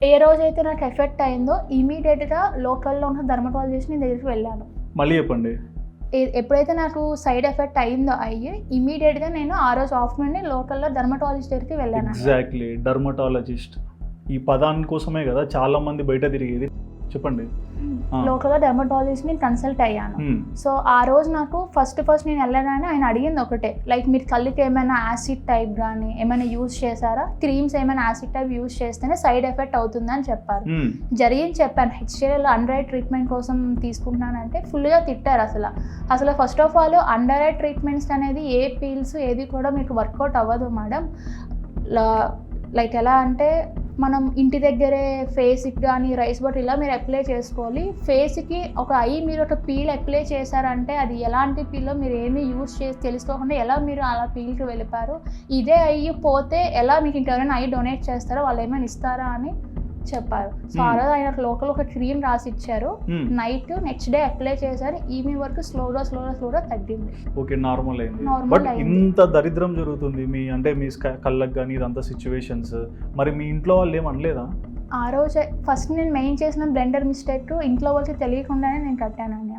ఏ రోజైతే నాకు ఎఫెక్ట్ అయిందో ఇమ్మీడియేట్‌గా లోకల్‌లో ఉన్న డెర్మటాలజిస్ట్‌ని దగ్గరికి వెళ్ళాను. మళ్ళీ చెప్పండి. ఎప్పుడైతే నాకు సైడ్ ఎఫెక్ట్ అయ్యి ఇమ్మీడియేట్‌గా నేను ఆ రోజు ఆఫ్టర్‌నూనే లోకల్‌లో డెర్మటాలజిస్ట్ దగ్గరికి వెళ్ళాను. ఎగ్జాక్ట్‌లీ. డెర్మటాలజిస్ట్. ఈ పదాని కోసమే కదా చాలా మంది బయట తిరిగేది. చెప్పండి. లోకల్‌గా డెర్మటాలజిస్ట్‌ని కన్సల్ట్ అయ్యాను. సో ఆ రోజు నాకు ఫస్ట్ నేను వెళ్ళగానే ఆయన అడిగింది ఒకటే, లైక్ మీరు కళ్ళకి ఏమైనా యాసిడ్ టైప్ కానీ ఏమైనా యూజ్ చేశారా, క్రీమ్స్ ఏమైనా యాసిడ్ టైప్ యూజ్ చేస్తేనే సైడ్ ఎఫెక్ట్ అవుతుందని చెప్పారు. జరిగింది చెప్పాను. హెచ్సిఎల్ అండర్ ఐ ట్రీట్మెంట్ కోసం తీసుకుంటున్నానంటే ఫుల్గా తిట్టారు. అసలు first of all under eye treatments అనేది ఏ పీల్స్ ఏది కూడా మీకు వర్కౌట్ అవ్వదు మేడం. లైక్ ఎలా అంటే మనం ఇంటి దగ్గరే ఫేస్కి కానీ రైస్ వాటర్ ఇలా మీరు అప్లై చేసుకోవాలి. ఫేస్కి ఒక మీరు ఒక పీల్ అప్లై చేశారంటే అది ఎలాంటి పీలో మీరు ఏమీ యూజ్ చేసి తెలుసుకోకుండా ఎలా మీరు అలా పీల్కి వెళ్ళిపారు, ఇదే అయ్యి పోతే ఎలా మీకు ఇంకెవరైనా డొనేట్ చేస్తారో వాళ్ళు ఏమైనా ఇస్తారా అని చెప్పారు. సో ఆ రోజు ఆయన లోకల్ ఒక క్రీమ్ రాసి ఇచ్చారు. నైట్ నెక్స్ట్ డే అప్లై చేశారు. ఈవినింగ్ వరకు స్లోగా తగ్గింది. ఓకే, నార్మల్ అయింది. బట్ ఇంత దరిద్రం జరుగుతుంది మీ కళ్ళకి కానీ ఇదంతా సిచ్యువేషన్స్, మరి మీ ఇంట్లో వాళ్ళు ఏమనలేదా? ఆ రోజు ఫస్ట్ నేను మెయిన్ చేసిన బ్లెండర్ మిస్టేక్ ఇంట్లో వాళ్ళకి తెలియకుండానే నేను కట్టానండి.